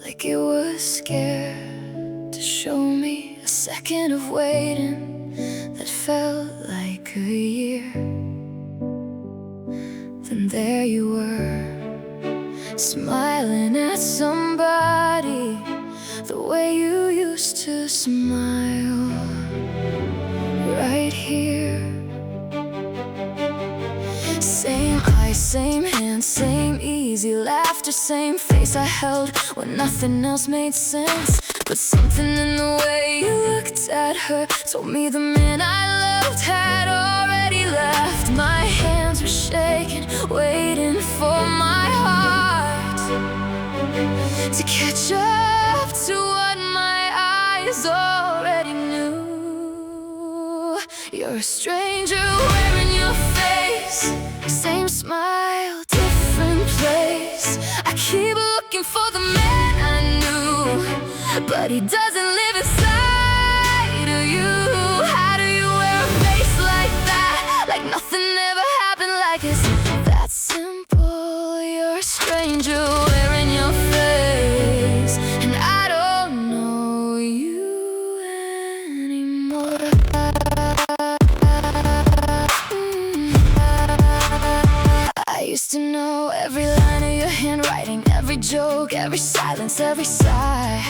like it was scared to show me a second of waiting that felt like a year. Then there you were, smiling at somebody the way you used to smile, right here. Same eyes, same hands, same easy laughter, same face I held when nothing else made sense. But something in the way you looked at her told me the man I loved had already left. My hands were shaking, waiting for my heart to catch up to what my eyes already knew. You're a stranger wearing your face, same smile, different place. I keep looking for the man I knew, but he doesn't live inside of you. How do you wear a face like that, like nothing ever happened, like it's that simple? You're a stranger wearing your face, and I don't know you anymore. I used to know every line of your handwriting, every joke, every silence, every sigh.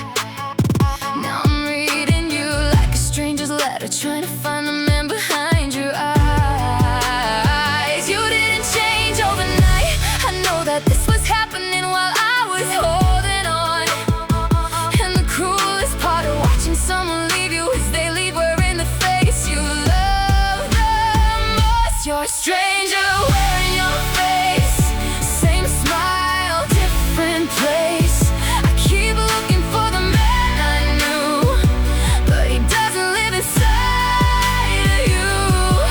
Now I'm reading you like a stranger's letter, trying to find the man behind your eyes. You didn't change overnight. I know that this was happening while I was holding on. And the cruelest part of watching someone leave you is they leave wearing the face you love the most. You're a stranger wearing your face, same smile, different place. I keep looking for the man I knew, but he doesn't live inside of you.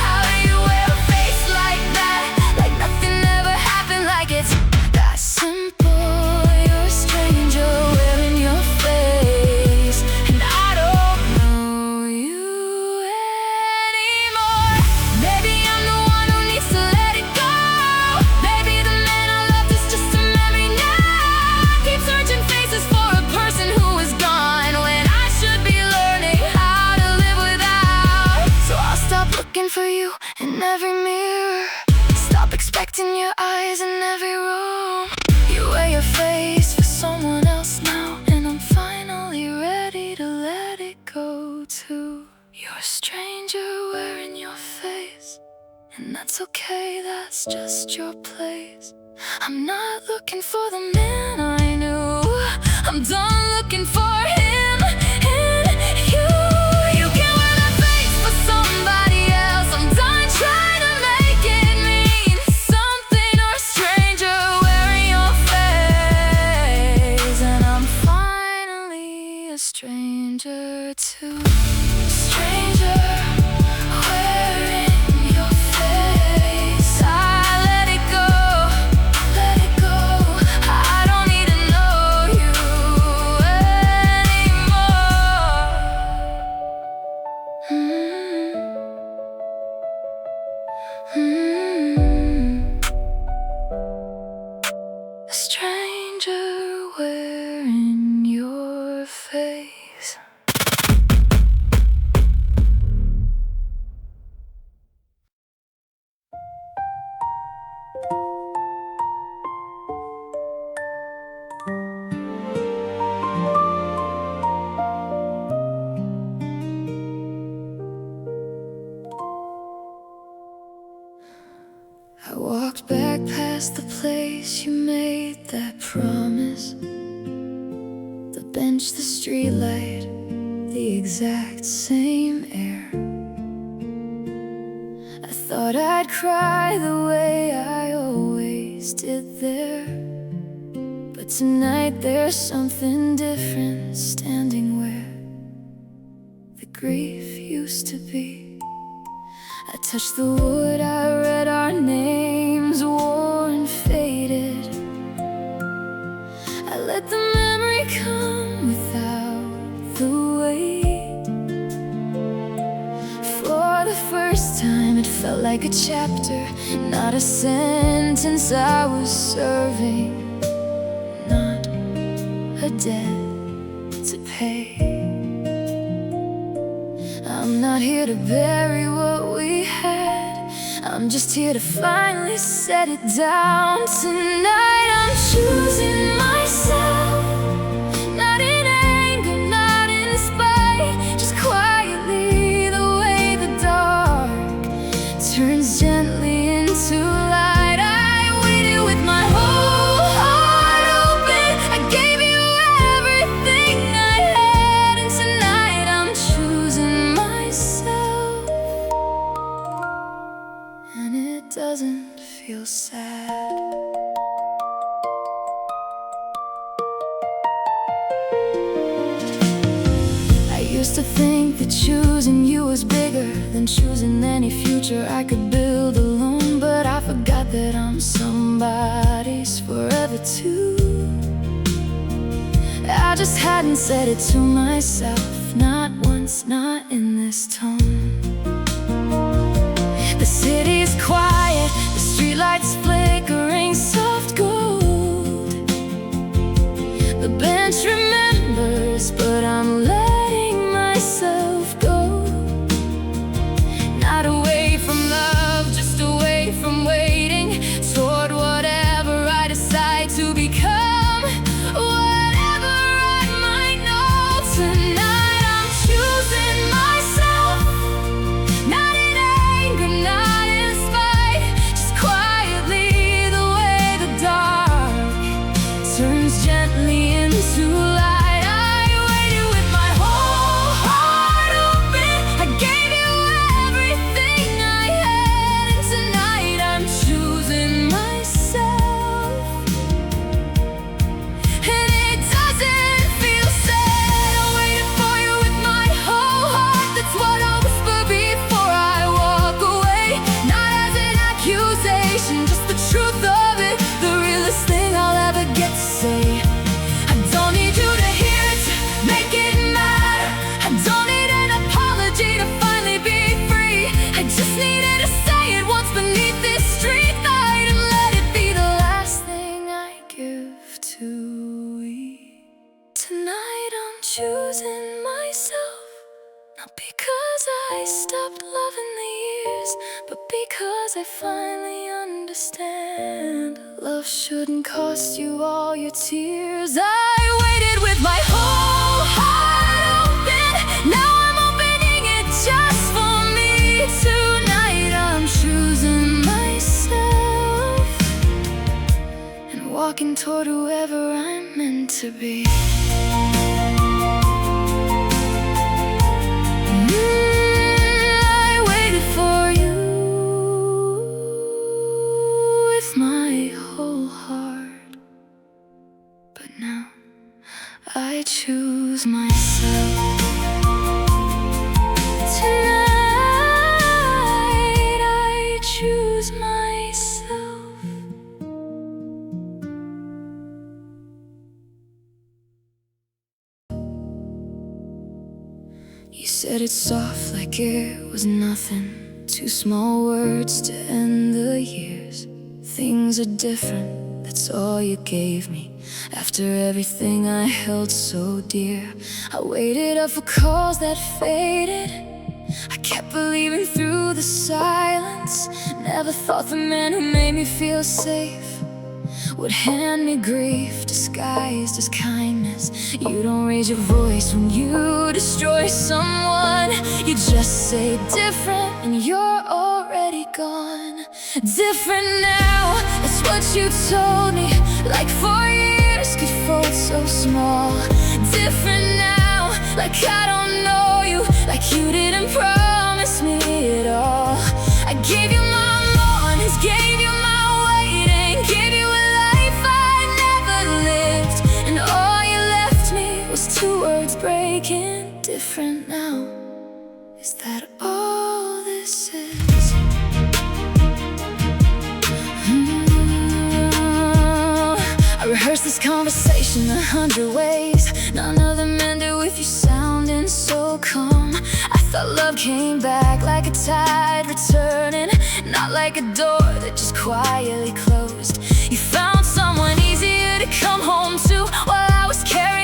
How do you wear a face like that, like nothing ever happened, like it's that simple? You're a stranger wearing your face, and I don't know you anymore. Maybe I'm the one who needs to let it go. Maybe the man I loved is just a memory now. Keep searching faces for a person who is gone, when I should be learning how to live without. So I'll stop looking for you in every mirror, stop expecting your eyes in every room. You wear your face for someone else now, and I'm finally ready to let it go too. You're a stranger wearing your face, and that's okay, that's just your place. I'm not looking for the man I knew, I'm done looking for him in you. You can wear that face for somebody else, I'm done trying to make it mean something. Or a stranger wearing your face, and I'm finally a stranger too. Stranger wearing your face. I let it go, let it go. I don't need to know you anymore. A stranger wearing your face. I walked back past the place you made that promise, the bench, the streetlight, the exact same air. I thought I'd cry the way I always did there, but tonight there's something different, standing where the grief used to be. I touched the wood, I read our names, worn, faded. I let the memory come without the weight. For the first time it felt like a chapter, not a sentence I was serving, not a debt to pay. I'm not here to bury what we had, I'm just here to finally set it down. Tonight I'm choosing myself, not in anger, not in spite, just quietly, the way the dark turns gently into light. I waited with my whole heart open, I gave you everything I had, and tonight I'm choosing myself, and it doesn't feel sad. I used to think that choosing you was bigger than choosing any future I could build alone, but I forgot that I'm somebody's forever too. I just hadn't said it to myself, not once, not in this tone. The city's quiet, the streetlights flickering soft gold. The bench remembers, but I'm letting myself go. Not away from love, just away from waiting toward whatever I decide to become, whatever I might know. Tonight I'm choosing myself, not in anger, not in spite, just quietly, the way the dark turns gently into light. I waited with my whole heart open, I gave you everything I had, and tonight I'm choosing myself, and it doesn't feel sad. I waited for you with my whole heart, that's what I'll whisper before I walk away. Not as an accusation, just the truth of it, the realest thing I'll ever get to say. I don't need you to hear it to make it matter, I don't need an apology to finally be free. I just needed to say it once beneath this street light, and let it be the last thing I give to you. Tonight I'm choosing myself, not because I stopped loving the years, but because I finally understand love shouldn't cost you all your tears. I waited with my whole heart open, now I'm opening it just for me. Tonight I'm choosing myself, and walking toward whoever I'm meant to be. I waited for you with my whole heart, but now I choose myself. Tonight I choose myself. You said it soft like it was nothing, 2 small words to end the years. Things are different, that's all you gave me, after everything I held so dear. I waited up for calls that faded, I kept believing through the silence. Never thought the man who made me feel safe would hand me grief disguised as kindness. You don't raise your voice when you destroy someone, you just say different and you're already gone. Different now, that's what you told me, like 4 years could fold so small. Different now, like I don't know you, like you didn't promise me at all. I gave you my mornings, gave you my waiting, gave you a life I never lived, and all you left me was 2 words breaking. Different now, is that all this is? I rehearsed this conversation 100 ways, none of them ended with you sounding so calm. I thought love came back like a tide returning, not like a door that just quietly closed. You found someone easier to come home to while I was carrying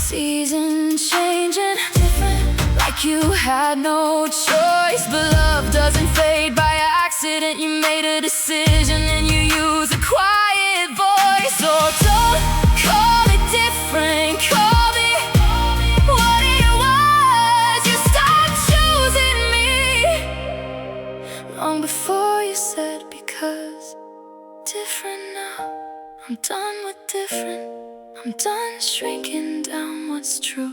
season changing, different, like you had no choice. But love doesn't fade by accident. You made a decision and you use a quiet voice. So don't call it different, call me what it was. You stopped choosing me long before you said, because different now. I'm done with different. I'm done shrinking down what's true.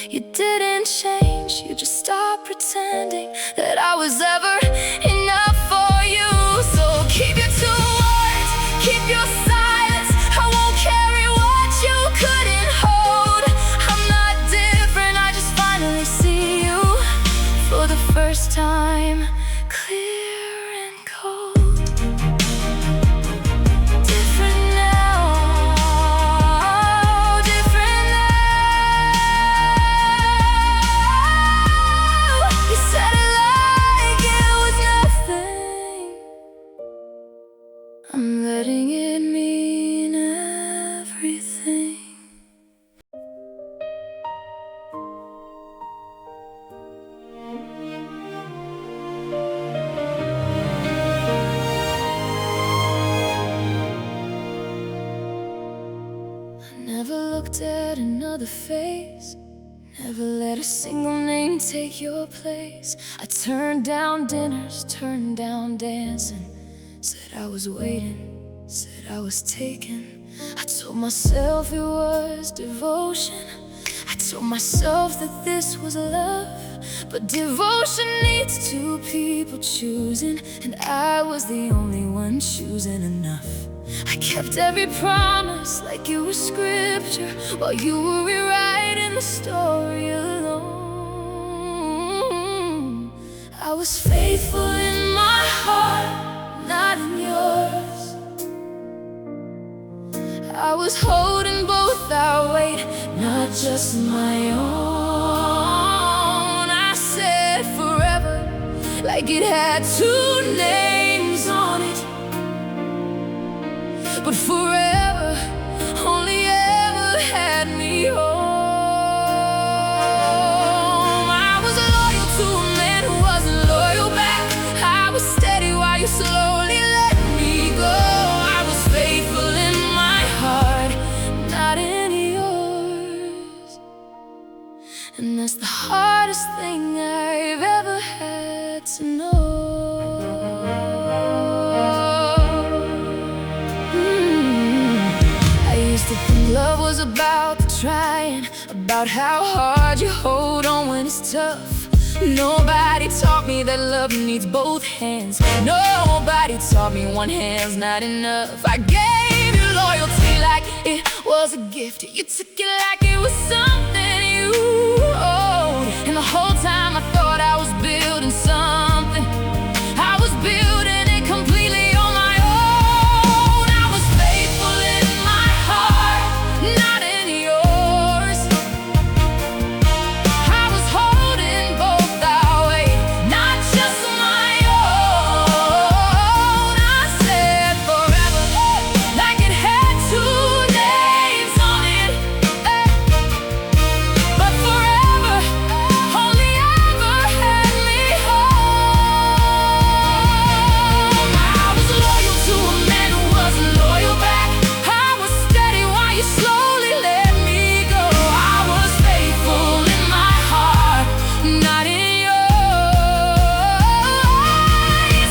You didn't change, you just stopped pretending that I was ever enough for you. So keep your two words, keep your silence. I won't carry what you couldn't hold. I'm not different, I just finally see you for the first time, clear and cold. I'm letting it mean everything. I never looked at another face, never let a single name take your place. I turned down dinners, turned down dancing. Said I was waiting, said I was taken. I told myself it was devotion. I told myself that this was love. But devotion needs two people choosing, and I was the only one choosing enough. I kept every promise like it was scripture, while you were rewriting the story alone. I was faithful in my heart, not in yours. I was holding both our weight, not just my own. I said forever, like it had two names on it. But forever only ever had me home. I was loyal to a man who wasn't loyal back. I was steady while you slowly let me go. I was faithful in my heart, not in yours. And that's the hardest thing I've ever had to know. I used to think love was about the trying, about how hard you hold on when it's tough. Nobody taught me that love needs both hands. Nobody taught me one hand's not enough. I gave you loyalty like it was a gift. You took it like it was something you owed. And the whole time I thought I was building something. I was building it completely on my own. I was faithful in my heart, not in yours. I was holding both our weight, not just my own. I said forever, like it had two names on it. But forever only ever had me home. I was loyal to a man who wasn't loyal back. I was steady while you slowly let me go. I was faithful in my heart, not in yours.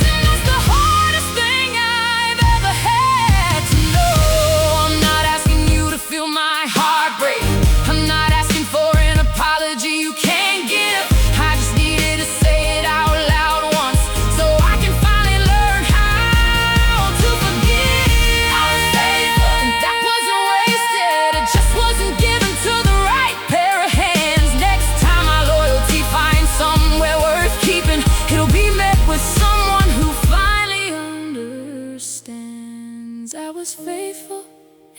And that's the hardest thing I've ever had to know. I'm not asking you to feel my heartbreak. I'm not asking for an apology you can't give. I just needed to say it out loud once, so I can finally learn how to forgive. I was faithful, and that wasn't wasted. It just wasn't given to the right pair of hands. Next time my loyalty finds somewhere worth keeping, it'll be met with someone who finally understands. I was faithful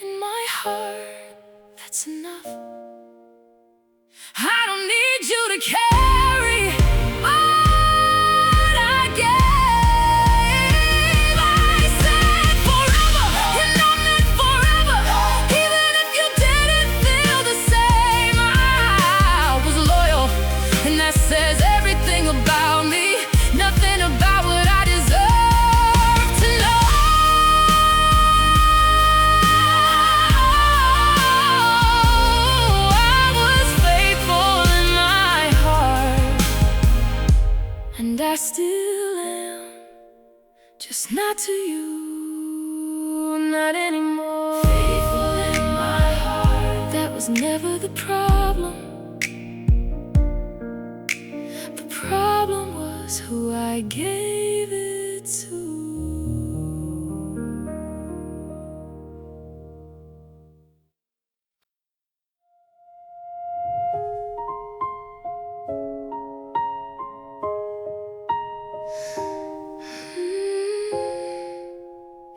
in my heart, that's enough. I don't need you to carry what I gave. I said forever, and I meant forever. Even if you didn't feel the same, I just not to you, not anymore. Faithful in my heart, that was never the problem. The problem was who I gave it to.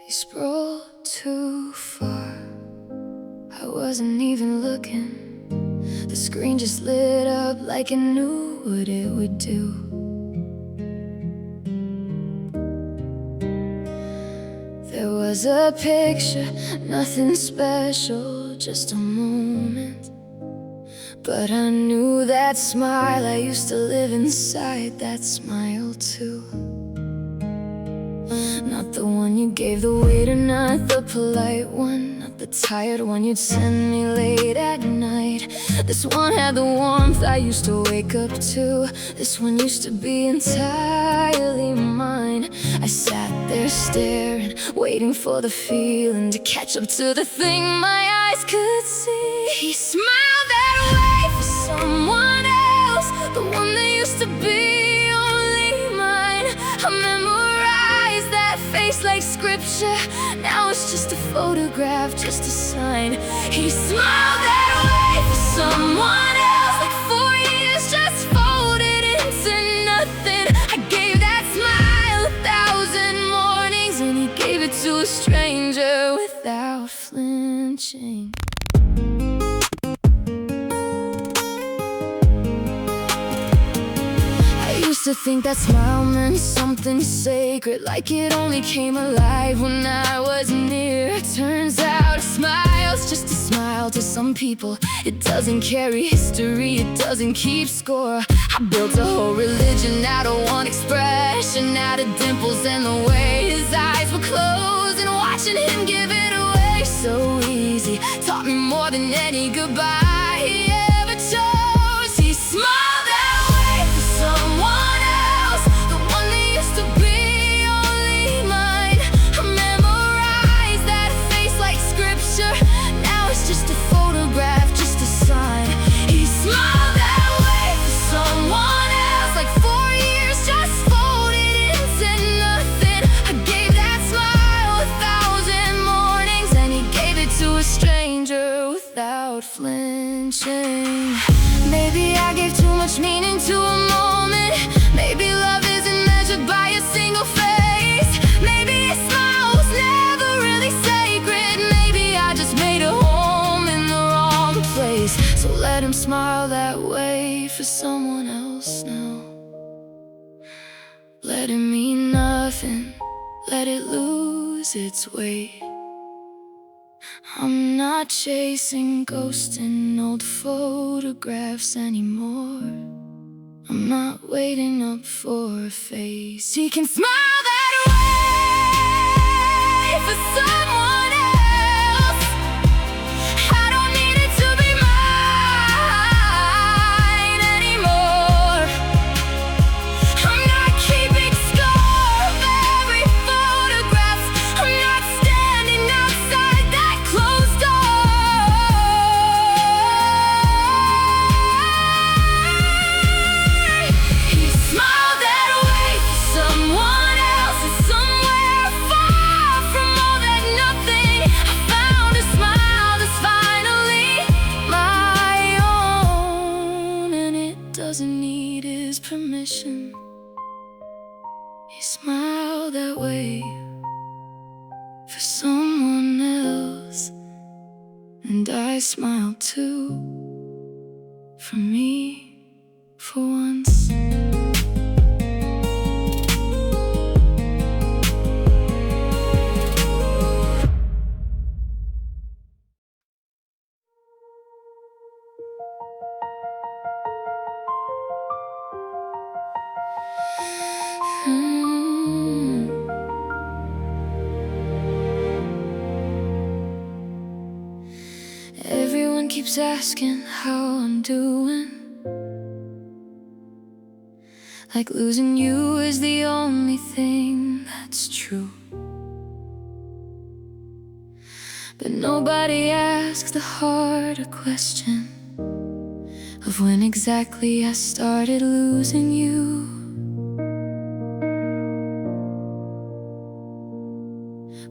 You sprawled too far, I wasn't even looking. The screen just lit up like it knew what it would do. There was a picture, nothing special, just a moment. But I knew that smile, I used to live inside that smile too. Not the one you gave the waiter, not the polite one, not the tired one you'd send me late at night. This one had the warmth I used to wake up to. This one used to be entirely mine. I sat there staring, waiting for the feeling to catch up to the thing my eyes could see. He smiled that way for someone else, the one that used to be only mine. I memorized that face like scripture. Now it's just a photograph, just a sign. He smiled that way for someone else, like 4 years just folded into nothing. I gave that smile 1,000 mornings, and he gave it to a stranger without flinching. To think that smile meant something sacred, like it only came alive when I was near. Turns out a smile's just a smile to some people. It doesn't carry history, it doesn't keep score. I built a whole religion out of one expression, out of dimples and the way his eyes were closed. And watching him give it away so easy taught me more than any goodbye he ever chose. He smiled that way for someone, just a photograph, just a sign. He smiled that way for someone else, like 4 years just folded into nothing. I gave that smile 1,000 mornings, and he gave it to a stranger without flinching. Maybe I gave too much meaning to a moment. Maybe love isn't measured by a single face. Maybe a smile was never really sacred. Maybe I just made a place. So let him smile that way for someone else now. Let it mean nothing, let it lose its weight. I'm not chasing ghosts in old photographs anymore. I'm not waiting up for a face. He can smile that way for someone else. Doesn't need his permission. He smiled that way for someone else, and I smiled too, for me, for once. Everyone keeps asking how I'm doing, like losing you is the only thing that that's true. But nobody asks the harder question of when exactly I started losing you.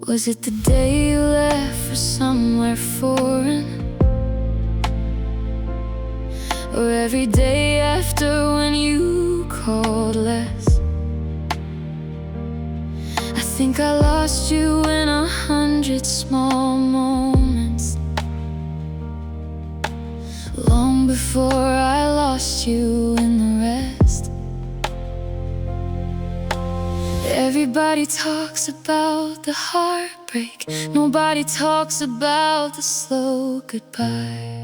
Was it the day you left for somewhere foreign? Or every day after when you called less? I think I lost you in 100 small moments, long before I lost you in the rest. Everybody talks about the heartbreak, nobody talks about the slow goodbye.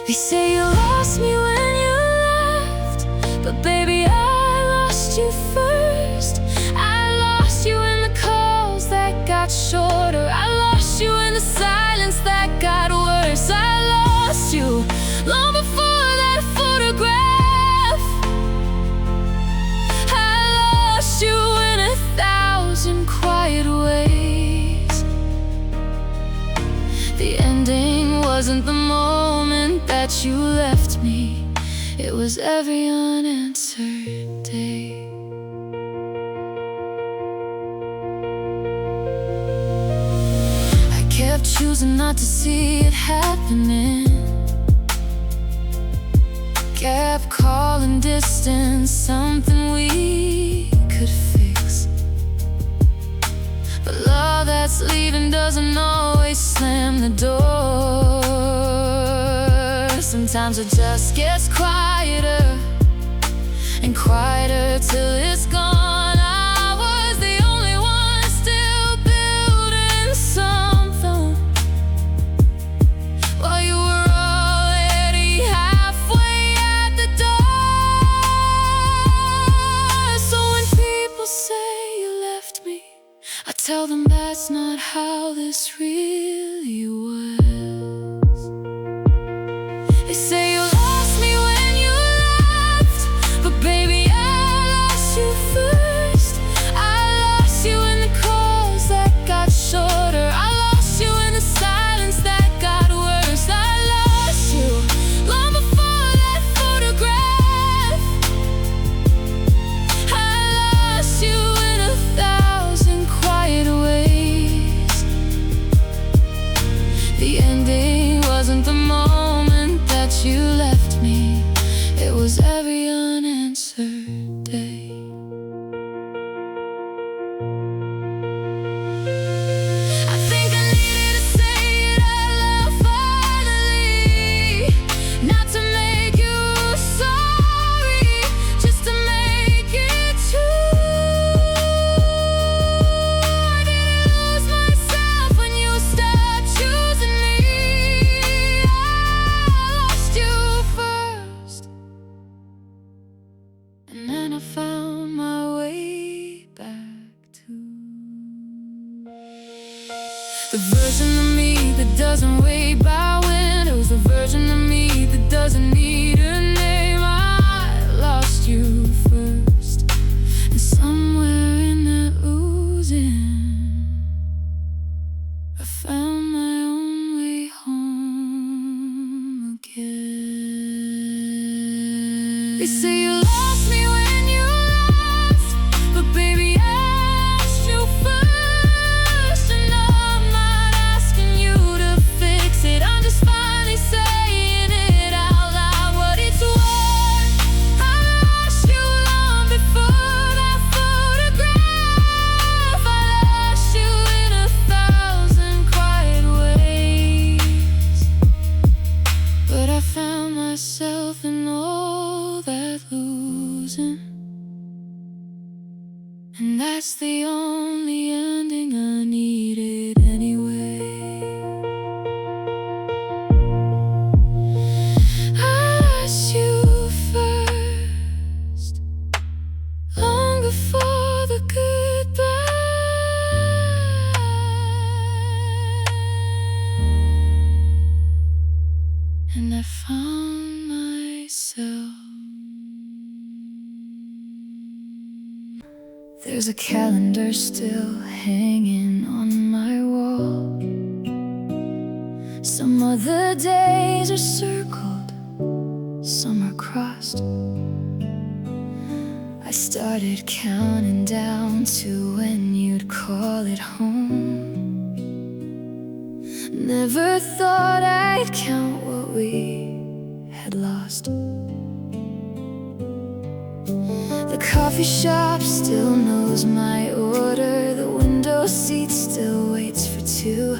They say you lost me when you left, but baby, I lost you first. I lost you in the calls that got shorter, I lost you in the silence that got worse. I lost you long before that photograph. I lost you in 1,000 quiet ways. The ending wasn't the moment that you left me, it was every unanswered day. I kept choosing not to see it happening, kept calling distance something we could fix. But love that's leaving doesn't always slam the door. Sometimes it just gets quieter and quieter till it's gone. I was the only one still building something, while you were already halfway at the door. So when people say you left me, I tell them that's not how this really was. They say you lost me when you left, but baby, I lost you first. I lost you in the calls that got shorter, I lost you in the silence that got worse. I lost you long before that photograph. I lost you in 1,000 quiet ways. The ending wasn't the moment that you left me, it was every unanswered day. I think I needed to say it out loud finally, not to make you sorry, just to make it true. I didn't lose myself when you stopped choosing me. I lost you first, and then I found my way back to the version of me that doesn't wait by windows, the version of me that doesn't need a name. I lost you first, and somewhere in that losing, I found my own way home again. They say you lost me when you left, but baby, I lost you first. And no, I'm not asking you to fix it, I'm just finally saying it out loud what it's worth. I lost you long before that photograph. I lost you in 1,000 quiet ways, but I found myself in all that losing, and that's the only ending I needed anyway. I lost you first, long before the goodbye, and I found myself There's a calendar still hanging on my wall. Some other days are circled, some are crossed. I started counting down to when you'd call it home. Never thought I'd count what we had lost. The coffee shop still knows my order. The window seat still waits for two.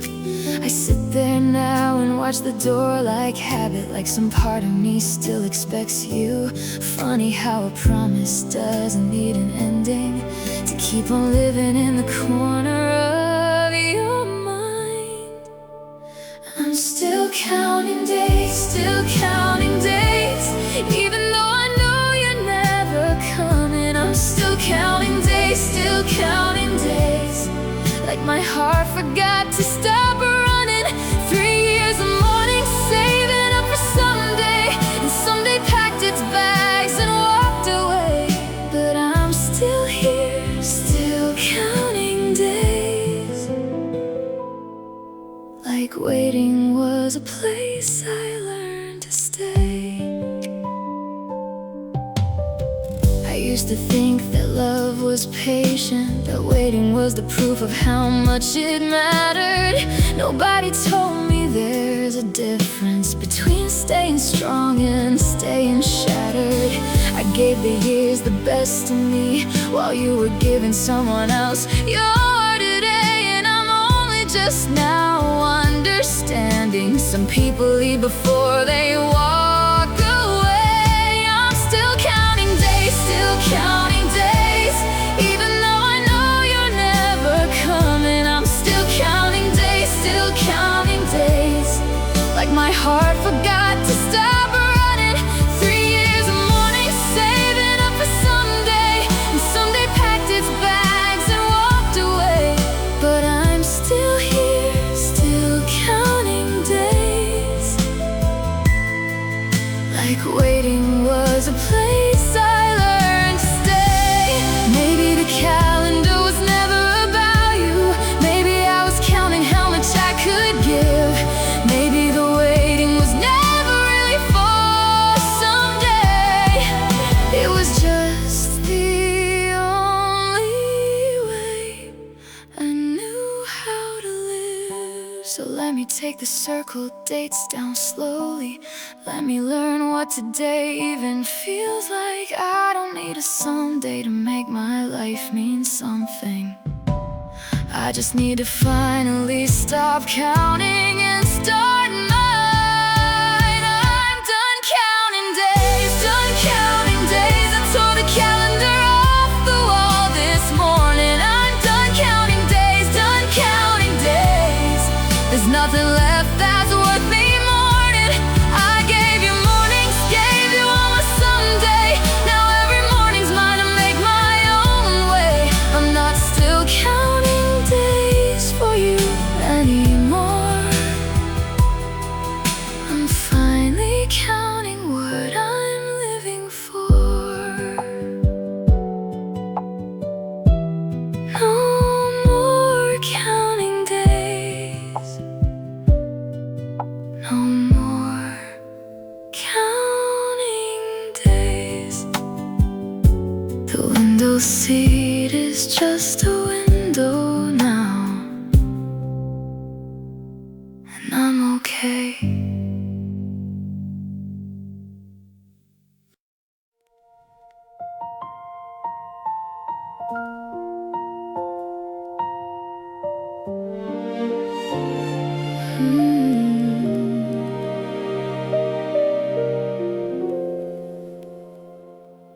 I sit there now and watch the door like habit, like some part of me still expects you. Funny how a promise doesn't need an ending, to keep on living in the corner of your mind. I'm still counting days, still counting days, even though I know you're never coming. I'm still counting days, still counting days, like my heart forgot to stop running. 3 years of morning, saving up for someday, and someday packed its bags and walked away. But I'm still here, still counting days, like waiting was a place I learned to stay. I used to think that love was patient, that waiting was the proof of how much it mattered. Nobody told me there's a difference between staying strong and staying shattered. I gave the years the best of me, while you were giving someone else your today. And I'm only just now understanding, some people leave before they walk away. I'm still counting days, still counting days, even though I know you're never coming. I'm still counting days, still counting days, like my heart forgot to stop running. 3 years of morning, saving up for someday, and someday packed its bags and walked away. But I'm still here, still counting days, like waiting was a place I learned to stay. Maybe the calendar was never about you. Maybe I was counting how much I could give. Maybe the waiting was never really for someday. It was just the only way I knew how to live. So let me take the circled dates down slowly. Let me learn what today even feels like. I don't need a someday to make my life mean something. I just need to finally stop counting and start mine. I'm done counting days, done counting days. I tore the calendar off the wall this morning. I'm done counting days, done counting days. There's nothing left that's worth me mourning. I gave you mornings, gave you all my someday. Now every morning's mine to make my own way. I'm not still counting days for you anymore. I'm finally counting what I'm living for. No more counting days, no more counting days. The window seat is just a window now, and I'm okay.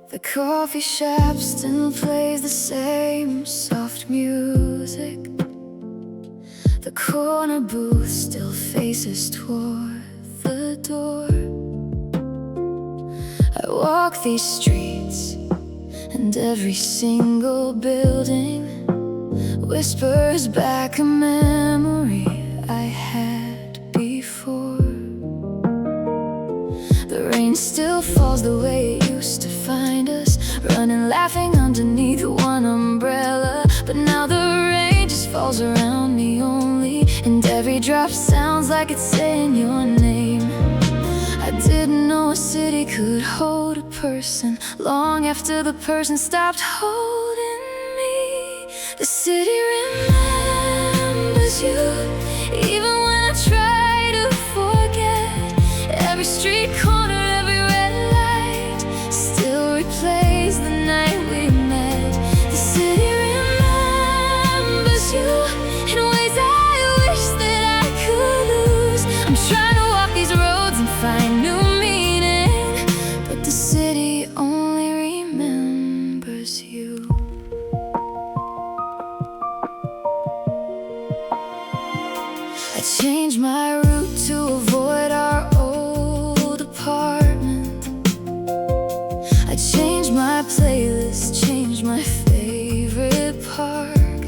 The coffee shop still plays the same soft music. The corner booth still faces toward the door. I walk these streets, and every single building whispers back a memory I had before. The rain still falls the way it used to find us, running, laughing underneath one umbrella. raindrop sounds like it's saying your name. I didn't know a city could hold a person long after the person stopped holding me. The city remembers you, even when I try to forget. Every street corner, every red light still replays the night we met. The city remembers you in ways I wish that I could lose. I'm trying to walk these roads and find new meaning, but the city only remembers you. I changed my route to avoid our old apartment. I changed my playlist, changed my favorite park.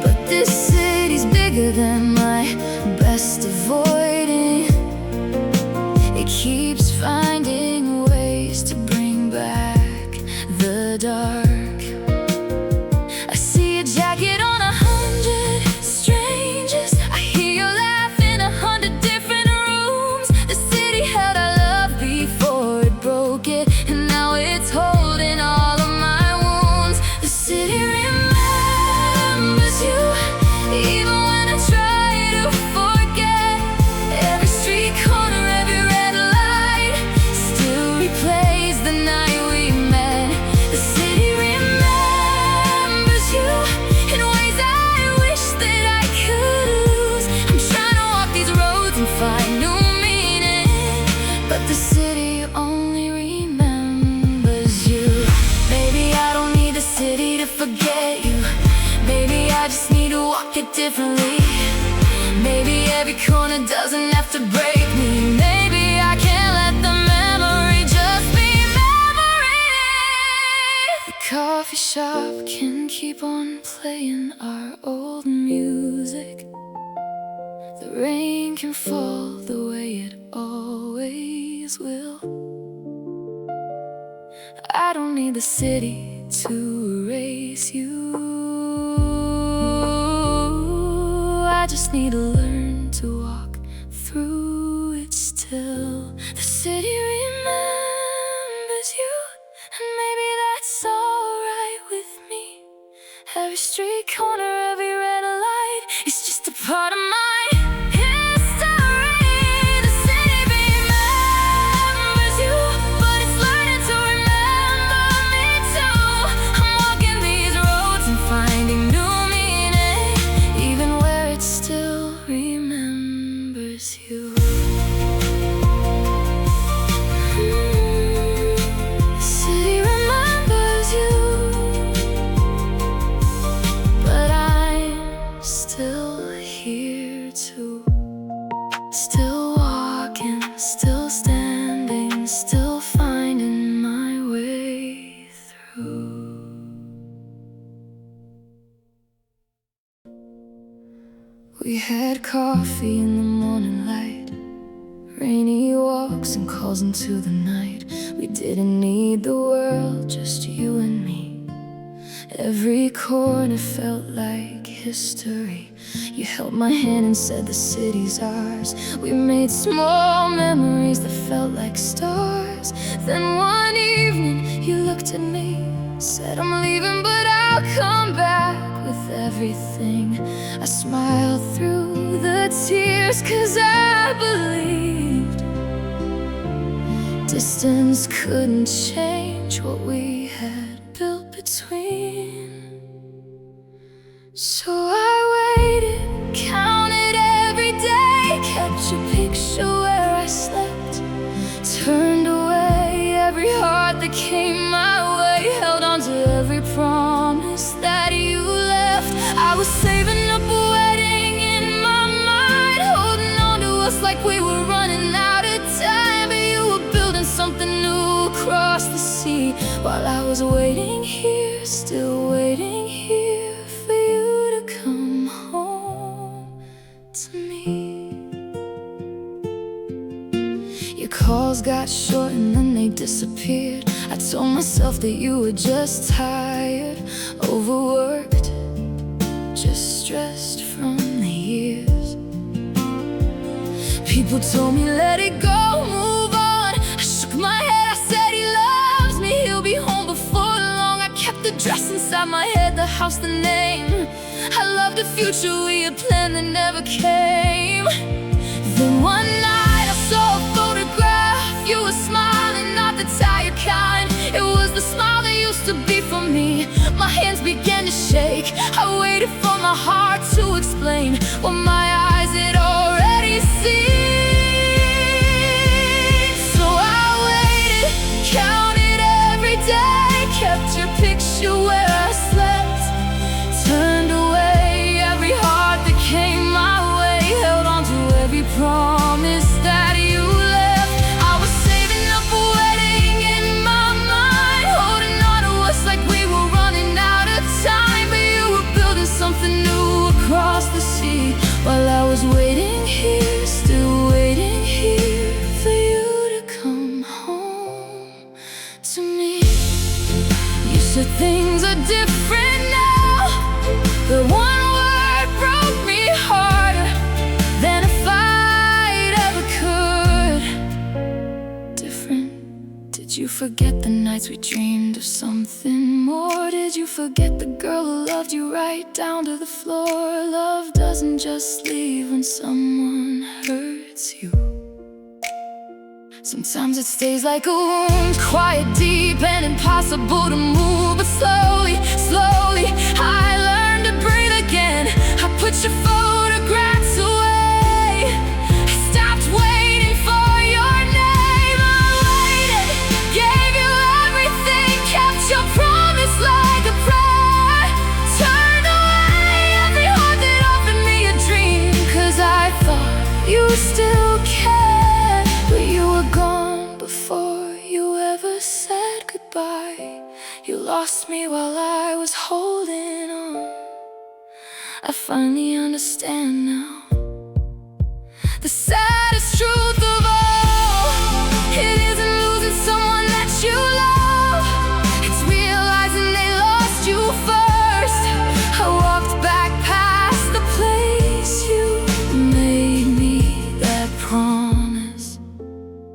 But this city's bigger than my best avoiding. It keeps finding ways to bring back the dark. I see a jacket on 100 strangers. I hear your laugh in 100 different rooms. The city held our love before it broke it, and now it's holding all of my wounds. The city remembers you, even when I try to forget. Every street corner, every red light still replays the night we met. The city remembers you in ways I wish that I could lose. I'm trying to walk these roads and find new meaning, but the city only remembers you. Maybe I don't need the city to forget you. Maybe I just need to walk it differently. Maybe every corner doesn't have to break me. Maybe I can't let the memory just be memory. The coffee shop can keep on playing our old music. The rain can fall the way it always will. I don't need the city to erase you. I just need to learn to walk through it still. The city remembers you, and maybe that's alright with me. Every street corner, every red light is just a part of my history. The city remembers you, but it's learning to remember me too. I'm walking these roads and finding new meaning, even where it still remembers you. The city remembers you, but I'm still here too. Still walking, still standing, still finding my way through. We had coffee in the morning light, rainy walks and calls into the night. We didn't need the world, just you and me. Every corner felt like history. You held my hand and said the city's ours. We made small memories that felt like stars. Then one evening you looked at me, said I'm leaving but I'll come back with everything. I smiled through the tears 'cause I believed distance couldn't change what we had built between. So I waited, counted every day, kept your picture where I slept, turned away every heart that came my way, held on to every promise that you left. I was saving up a wedding in my mind, holding on to us like we were running out of time. But you were building something new across the sea, while I was waiting here, still waiting here for you to come home to me. Your calls got short and then they disappeared. I told myself that you were just tired, overworked, just stressed from the years. People told me let it go, move on. I shook my head, I said he loves me, he'll be home before long. I kept the dress inside my head, the house, the name. I loved the future we had planned that never came. Then one night I saw a photograph. You were smiling, not the tired kind. It was the smile that used to be for me. My hands began to shake. I waited for my heart to explain what my eyes had already seen. So I waited, counted every day, kept your picture where I slept, turned away every heart that came my way, held on to every promise that you left. I was saving up a wedding in my mind, holding on to us like we were running out of time. But you were building something new across the sea, while I was waiting here, still waiting here for you to come home to me. You said things are different now, but one word broke me harder than if I'd ever could. Different. Did you forget the nights we dreamed of something more? Did you forget the girl who loved you right down to the floor? Love doesn't just leave when someone hurts you. Sometimes it stays like a wound, quiet, deep, and impossible to move. But slowly, slowly, I learned to breathe again. I put your photographs away, I stopped waiting for your name. I waited, gave you everything, kept your promise like a prayer, turned away every heart that offered me a dream. 'Cause I thought you still cared, but you were gone before you ever said goodbye. You lost me while I was holding on. I finally understand now. The saddest truth of all, it isn't losing someone that you love, it's realizing they lost you first. I walked back past the place you made me that promise.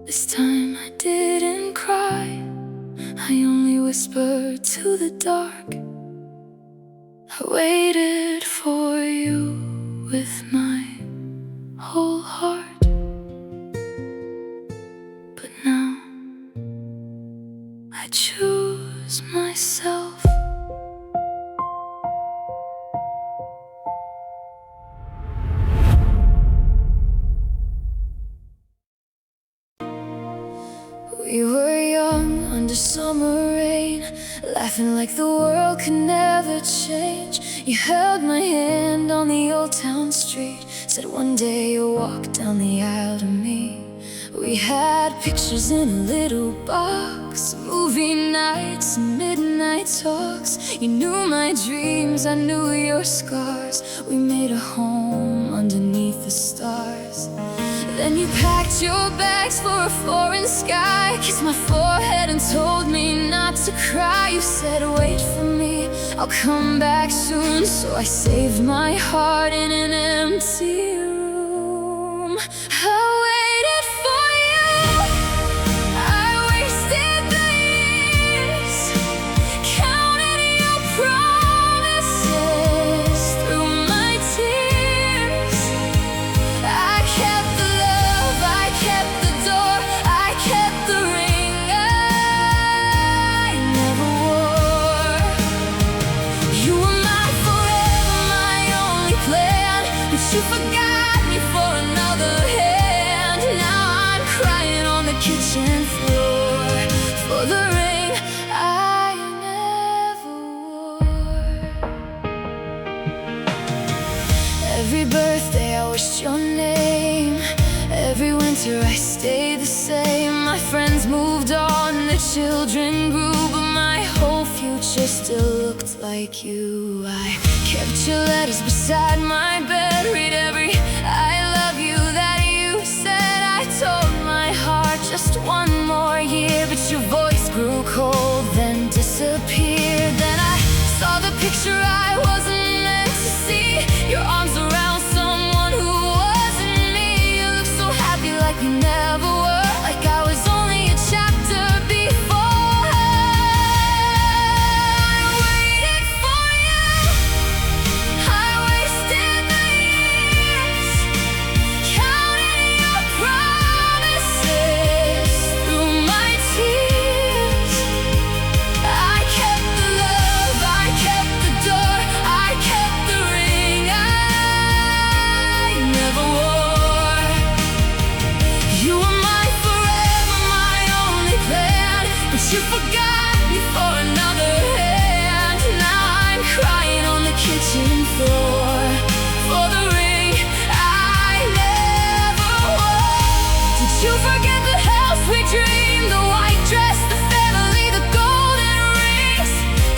This time I didn't cry, I only whispered to the dark. I waited for you with my whole heart. But now I choose myself. We were young under summer rain, laughing like the world could never change. You held my hand on the old town street, said one day you'll walk down the aisle to me. We had pictures in a little box, movie nights and midnight talks. You knew my dreams, I knew your scars. We made a home underneath the stars. Then you packed your bags for a foreign sky, kissed my forehead and told me not to cry. You said wait for me, I'll come back soon. So I saved my heart in an empty room. I waited for you, I wasted the years, counted your promises through my tears. I kept the love, I kept the door, I kept the ring I never wore. You were my forever, my only plan, but you forgot me for another hand. Now I'm crying on the kitchen floor for the ring I never wore. Every birthday I wished your name, every winter I stayed the same. My friends moved on, the children grew, but my whole future still looked like you. I kept your letters beside my bed, read every I love you that you said. I told my heart just one more year, but your voice grew cold, then disappeared. Then I saw the picture I wasn't meant to see, your arms around someone who wasn't me. You looked so happy kitchen floor for the ring I never wore. Did you forget the house we dreamed, the white dress, the family, the golden rings?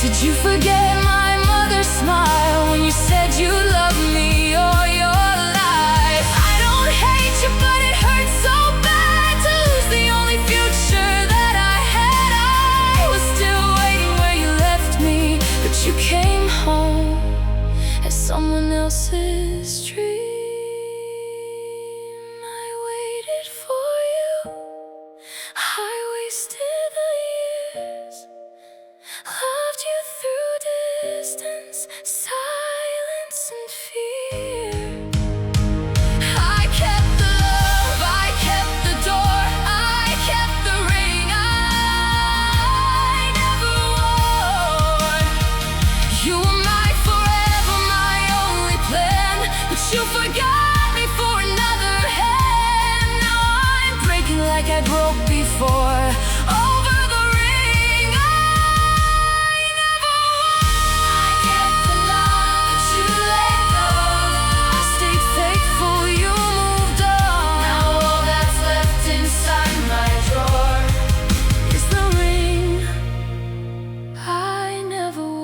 Did you forget my mother's smile when you said you loved me all your life? I don't hate you, but it hurts so bad to lose the only future that I had. I was still waiting where you left me, but you came home as someone else's dream. I waited for you, I wasted the years, loved you through distance, silence and fear. I kept the love, I kept the door, I kept the ring I never wore. You were my forever, my only plan, but you forgot me for another hand. Now I'm breaking like I broke before, over the ring I never wore. I kept the love that you let go, I stayed faithful, you moved on. Now all that's left inside my drawer is the ring I never wore.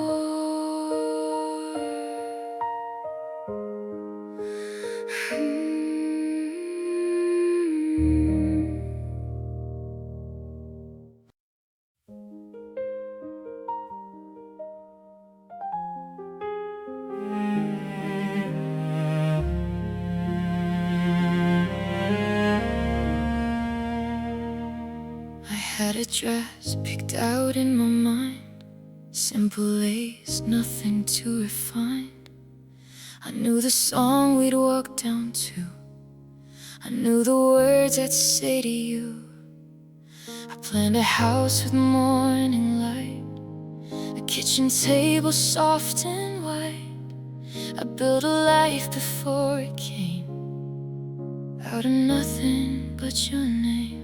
I had a dress picked out in my mind, simple lace, nothing too refined. I knew the song we'd walk down to, I knew the words I'd say to you. I planned a house with morning light, a kitchen table soft and white. I built a life before it came, out of nothing but your name.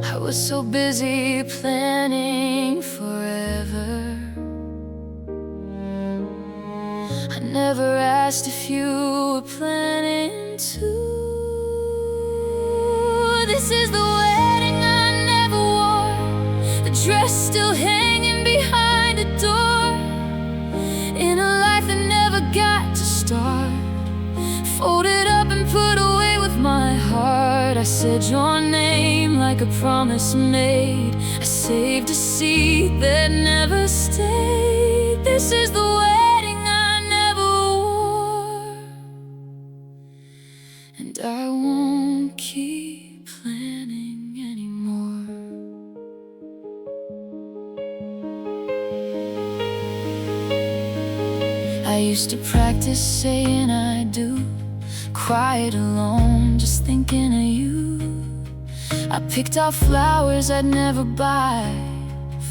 I was so busy planning forever, I never asked if you were planning to. This is the wedding I never wore, the dress still hanging behind a door, in a life that never got to start, folded up and put away with my heart. I said your name like a promise made, I saved a seat that never stayed. This is the wedding I never wore, and I won't keep planning anymore. I used to practice saying I do, quiet alone, just thinking of you. I picked out flowers I'd never buy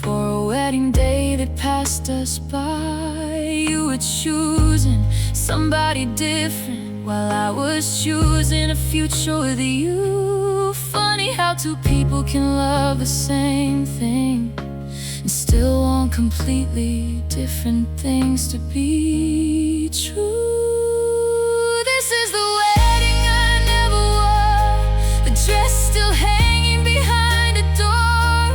for a wedding day that passed us by. You were choosing somebody different while I was choosing a future with you. Funny how two people can love the same thing and still want completely different things to be true. This is the wedding I never wore, the dress still hanging behind a door,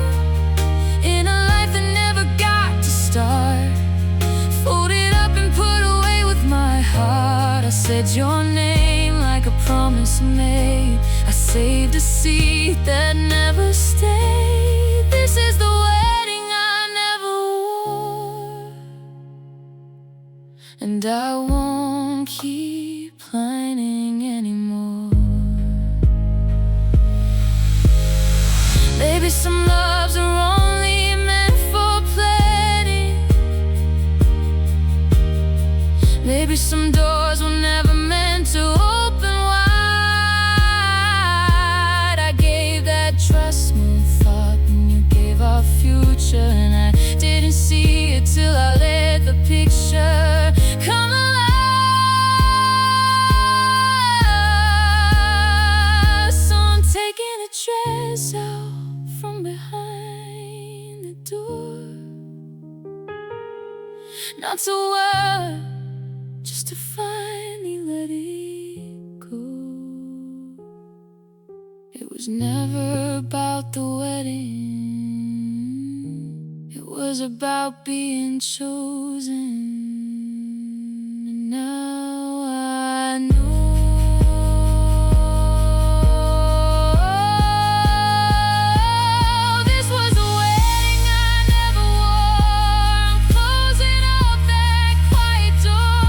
in a life that never got to start, folded up and put away with my heart. I said your name like a promise made, I saved a seat that never stayed. This is the wedding I never wore, and I won't keep planning anymore. Maybe some loves are only meant for planning, maybe some doors were never meant to open wide. I gave that trust no thought when you gave our future, and I didn't see it till I let the picture come alive. So I'm taking a dress out from behind the door, not to work, just to finally let it go. It was never about the wedding, it was about being chosen. And now I know this was a wedding I never wore. I'm closing up that quiet door.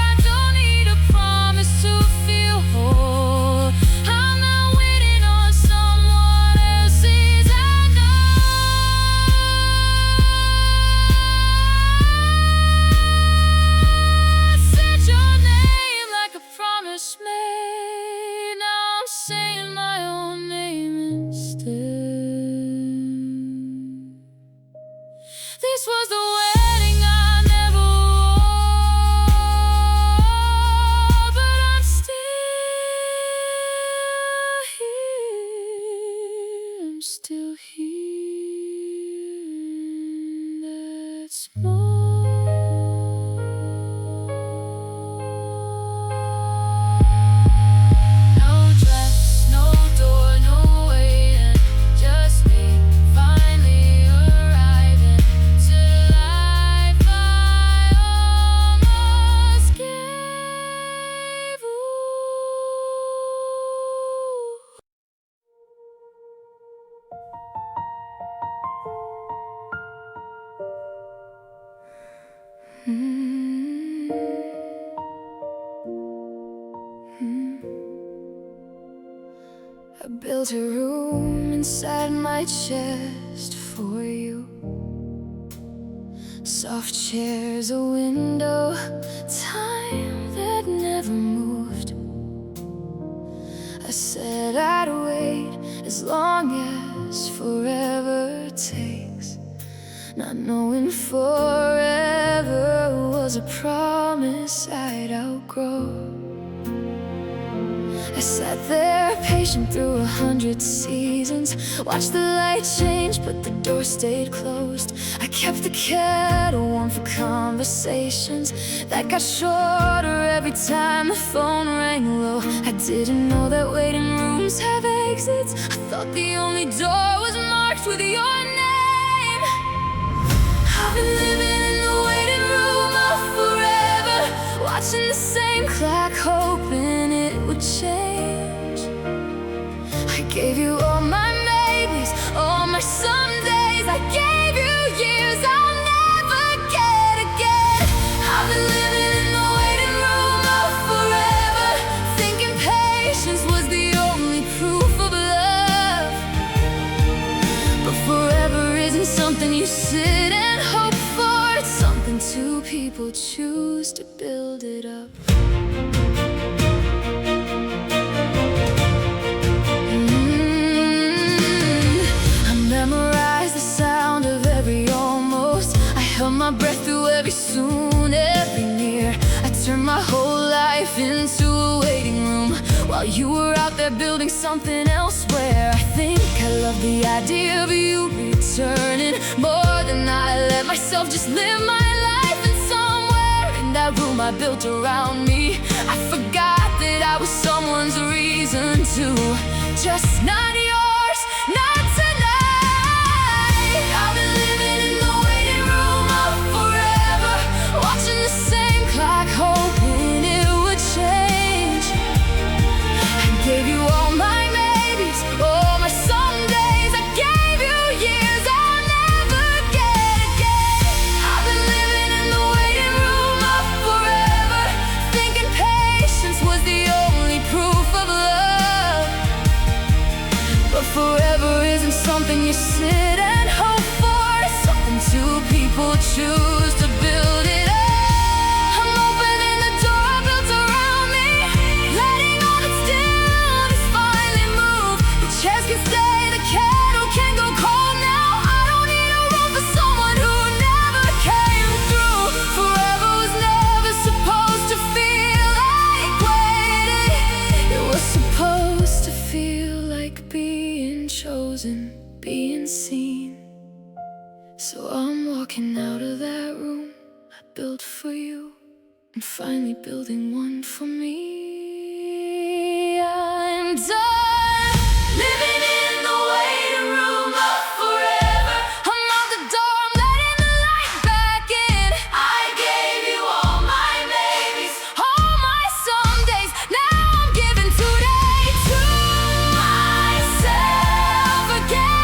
I don't need a promise to feel whole. I'm not waiting on someone else's. I said your name like a promise made. Now I'm saying my own name instead. This was the wedding I never wore, but I'm still here. I'm still here. That's more. No dress, no door, no waiting, just me finally arriving to the life I almost gave. Ooh. I built a room inside my chest for you. Soft chairs, a window, time that never moved. I said I'd wait as long as forever takes, not knowing forever was a promise I'd outgrow. I sat there patient through 100 seasons, watched the light change but the door stayed closed. I kept the kettle warm for conversations that got shorter every time the phone rang low. I didn't know that waiting rooms have exits. I thought the only door was marked with your name. I've been living in the waiting room of forever, watching the same clock, hoping it would change. I gave you all my maybes, all my somedays. I gave you years I'll never get again. I've been living in the waiting room of forever, thinking patience was the only proof of love. But forever isn't something you sit and hope for. It's something two people choose to build it up. I memorized the sound of every almost. I held my breath through every soon, every near. I turned my whole life into a waiting room while you were out there building something elsewhere. I think I love the idea of you returning more than I let myself just live my life. And somewhere in that room I built around me, I forgot that I was someone's reason to, just not yours, not tonight. I've been living in the waiting room of forever, watching the same clock, hoping it would change. I gave you all my maybes, all my somedays. I gave you years I'll never get again. I've been living in the waiting room of forever, thinking patience was the only proof of love. But built for you, and finally building one for me. I'm done living in the waiting room of forever. I'm out the door, I'm letting the light back in. I gave you all my maybes, all my somedays. Now I'm giving today to myself again.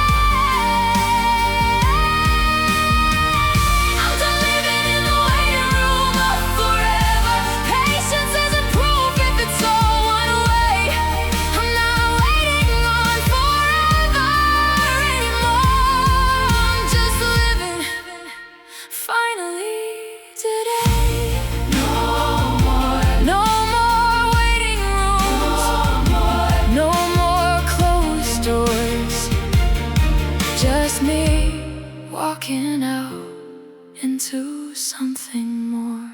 I'm done living in the waiting room of forever. Patience isn't proof if it's all one way. I'm not waiting on forever anymore. I'm just living finally today. No more waiting rooms. No more closed doors. Just me walking out into something more.